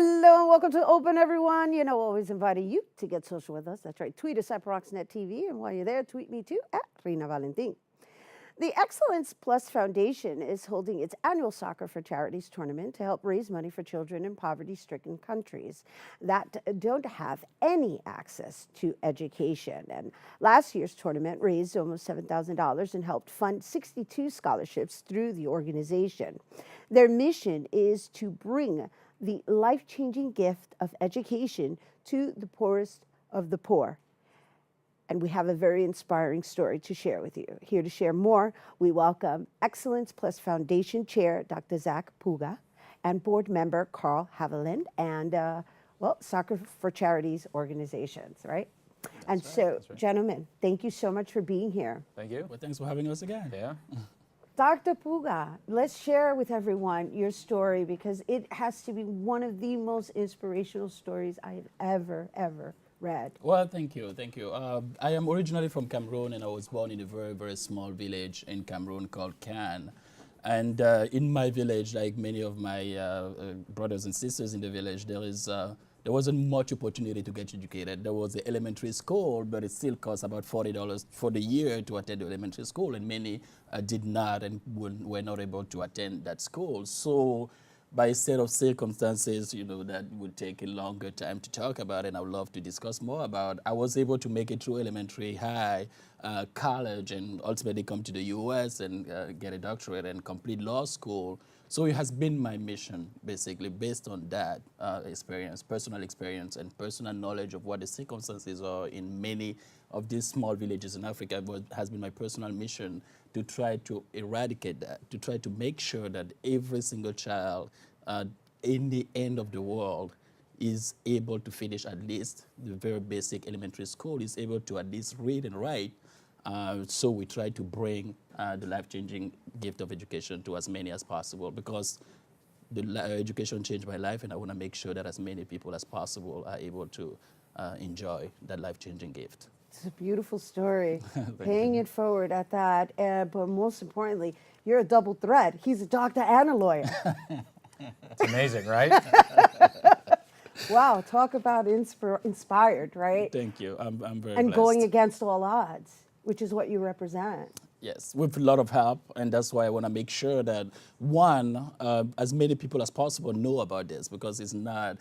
Hello and welcome to Open, everyone. You know, always inviting you to get social with us. That's right. Tweet us at ProXnet TV, and while you're there, tweet me too at Rhina Valentin. The Excellence Plus Foundation is holding its annual Soccer for Charities tournament to help raise money for children in poverty-stricken countries that don't have any access to education. And last year's tournament raised almost $7,000 and helped fund 62 scholarships through the organization. Their mission is to bring the life-changing gift of education to the poorest of the poor. And we have a very inspiring story to share with you. Here to share more, we welcome Excellence Plus Foundation Chair, Dr. Zach Puga, and board member Carl Haviland, and Soccer for Charities organizations, right? That's right. Gentlemen, thank you so much for being here. Thank you. Well, thanks for having us again. Yeah. Dr. Puga, let's share with everyone your story, because it has to be one of the most inspirational stories I've ever read. Well, thank you. I am originally from Cameroon, and I was born in a very small village in Cameroon called Can. And in my village, like many of my brothers and sisters in the village, there wasn't much opportunity to get educated. There was the elementary school, but it still cost about $40 for the year to attend the elementary school, and many did not and were not able to attend that school. So by a set of circumstances, you know, that would take a longer time to talk about, and I would love to discuss more about, I was able to make it through elementary, high, college, and ultimately come to the US and get a doctorate and complete law school. So it has been my mission, basically, based on that experience, personal experience, and personal knowledge of what the circumstances are in many of these small villages in Africa. But has been my personal mission to try to eradicate that, to try to make sure that every single child in the end of the world is able to finish at least the very basic elementary school, is able to at least read and write. So we try to bring the life-changing gift of education to as many as possible, because the education changed my life, and I want to make sure that as many people as possible are able to enjoy that life-changing gift. It's a beautiful story, paying it forward at that, but most importantly, you're a double threat. He's a doctor and a lawyer. It's amazing, right? Wow, talk about inspired, right? Thank you, I'm very And blessed. going against all odds, which is what you represent. Yes, with a lot of help, and that's why I want to make sure that, one, as many people as possible know about this, because it's not,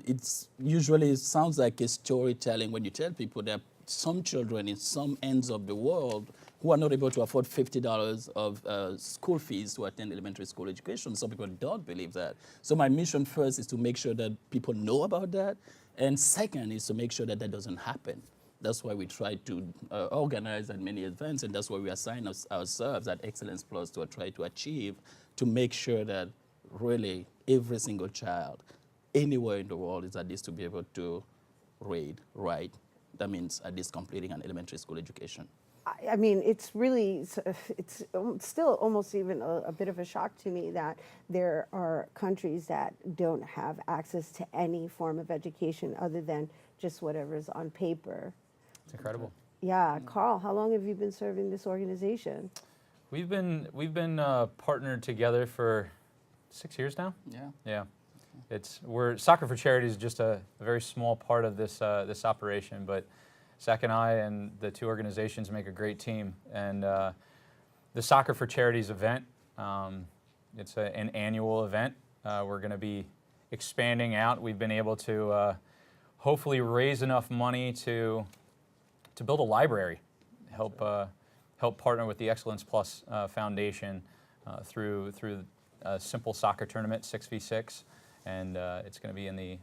it's usually it sounds like a storytelling when you tell people that some children in some ends of the world who are not able to afford $50 of school fees to attend elementary school education. Some people don't believe that. So my mission first is to make sure that people know about that, and second is to make sure that that doesn't happen. That's why we try to organize at many events, and that's why we assign ourselves at Excellence Plus to try to achieve, to make sure that really every single child anywhere in the world is at least to be able to read, write. That means at least completing an elementary school education. I mean, it's still almost even a bit of a shock to me that there are countries that don't have access to any form of education other than just whatever's on paper. It's incredible. Yeah, Carl, how long have you been serving this organization? We've been partnered together for 6 years now. Yeah. Yeah. Soccer for Charities is just a very small part of this operation, but Zach and I and the two organizations make a great team. And the Soccer for Charities event, it's an annual event. We're going to be expanding out. We've been able to hopefully raise enough money to build a library, help partner with the Excellence Plus Foundation through a simple soccer tournament, 6v6, and it's going to be in the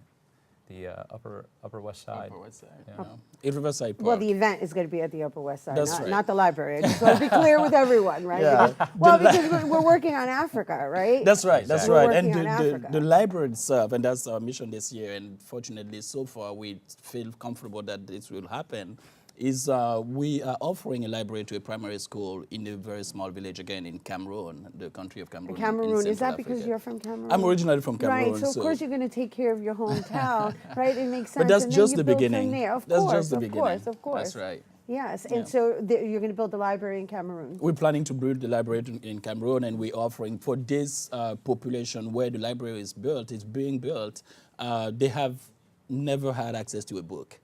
upper West Side. Upper West Side. Yeah. In Riverside Park. Well, the event is going to be at the Upper West Side, That's right. not the library. I just want to be clear with everyone, right? Yeah. Because we're working on Africa, right? That's right, that's We're right. And working on Africa. the library itself, and that's our mission this year, and fortunately so far we feel comfortable that this will happen, is we are offering a library to a primary school in a very small village, again in Cameroon, the country of Cameroon. Cameroon, is that Africa. because you're from Cameroon? I'm originally from Cameroon. Right, so of course you're going to take care of your hometown, right? It makes sense. But that's and just then the you build from beginning. there. Of That's course, just the of beginning. course. That's right. Yes, Yeah. and so you're going to build the library in Cameroon. We're planning to build the library in Cameroon, and we're offering for this population where the library is being built, they have never had access to a book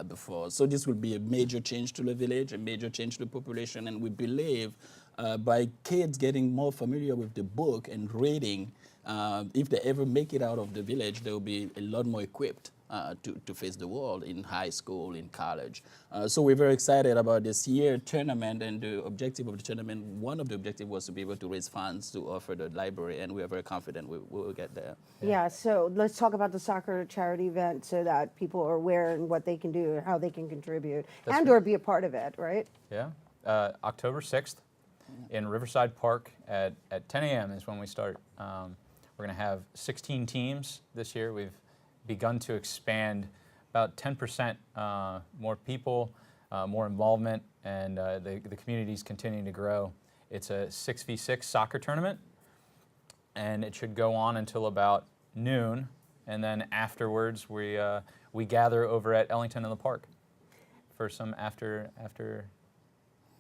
before. So this will be a major change to the village, a major change to the population, and we believe by kids getting more familiar with the book and reading, if they ever make it out of the village, they will be a lot more equipped to face the world in high school, in college. So we're very excited about this year tournament, and the objective of the tournament, one of the objectives was to be able to raise funds to offer the library, and we are very confident we will get there. Yeah, so let's talk about the soccer charity event so that people are aware and what they can do and how they can contribute and or be a part of it, right? Yeah. October 6th in Riverside Park at 10 a.m. is when we start. We're going to have 16 teams this year. We've begun to expand about 10% more people, more involvement, and the community's continuing to grow. It's a 6v6 soccer tournament, and it should go on until about noon, and then afterwards we gather over at Ellington in the Park for some after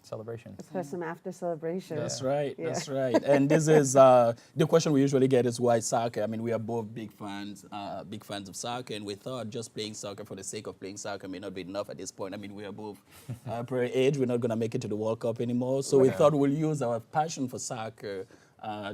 celebration. For some after celebration. That's right. Yeah. That's right. And this is the question we usually get is why soccer? I mean, we are both big fans of soccer, and we thought just playing soccer for the sake of playing soccer may not be enough at this point. I mean, we are both per age. We're not going to make it to the World Cup anymore, so we thought we'll use our passion for soccer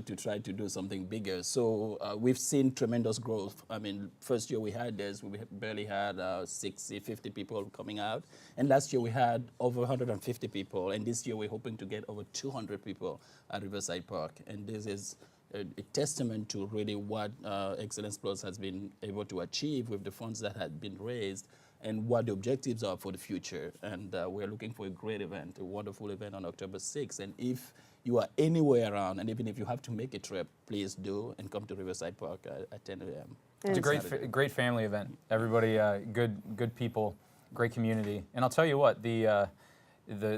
to try to do something bigger. So we've seen tremendous growth. I mean, first year we had this, we barely had 60, 50 people coming out. And last year we had over 150 people. And this year we're hoping to get over 200 people at Riverside Park. And this is a testament to really what Excellence Plus has been able to achieve with the funds that had been raised and what the objectives are for the future. And we're looking for a great event, a wonderful event on October 6th. And if you are anywhere around, and even if you have to make a trip, please do and come to Riverside Park at 10 a.m. It's a great family event. Everybody, good people, great community. And I'll tell you what, the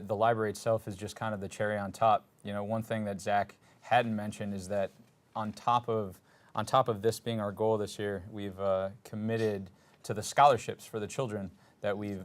library itself is just kind of the cherry on top. You know, one thing that Zach hadn't mentioned is that on top of this being our goal this year, we've committed to the scholarships for the children that we've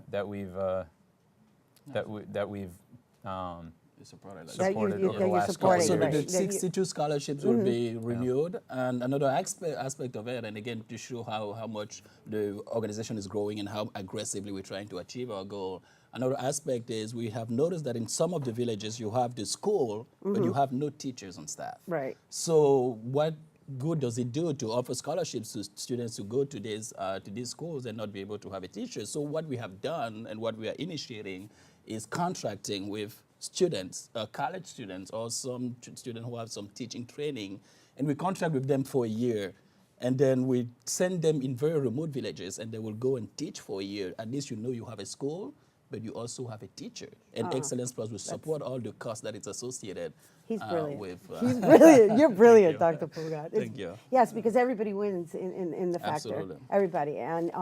supported over the last couple So of the years. 62 scholarships will be renewed. And another aspect of it, and again, to show how much the organization is growing and how aggressively we're trying to achieve our goal, another aspect is we have noticed that in some of the villages you have the school, but you have no teachers on staff. Right. So what good does it do to offer scholarships to students who go to these schools and not be able to have a teacher? So what we have done and what we are initiating is contracting with students, college students, or some students who have some teaching training, and we contract with them for a year, and then we send them in very remote villages, and they will go and teach for a year. At least you know you have a school, but you also have a teacher. And Excellence Plus will support all the costs that it's associated He's brilliant. with. He's brilliant. You're brilliant, Dr. Pugat. Thank you. Yes, because everybody wins in the factor. Absolutely. Everybody. And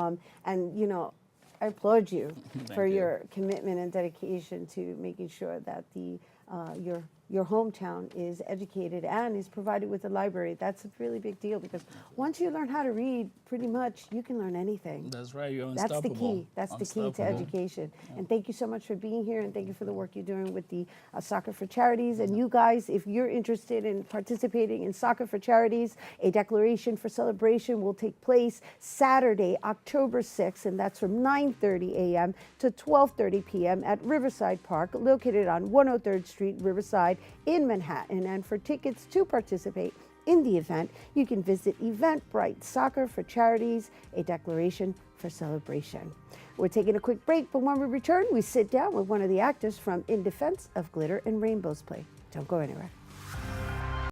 you know, I applaud you for you. your commitment and dedication to making sure that your hometown is educated and is provided with a library. That's a really big deal because once you learn how to read, pretty much you can learn anything. That's right, you're That's unstoppable. the key. That's the key to education. And thank you so much for being here, and thank you for the work you're doing with the Soccer for Charities. And you guys, if you're interested in participating in Soccer for Charities, a declaration for celebration will take place Saturday, October 6th, and that's from 9:30 a.m. to 12:30 p.m. at Riverside Park, located on 103rd Street, Riverside in Manhattan. And for tickets to participate in the event, you can visit Eventbrite. Soccer for Charities, a declaration for celebration. We're taking a quick break, but when we return, we sit down with one of the actors from In Defense of Glitter and Rainbows play. Don't go anywhere.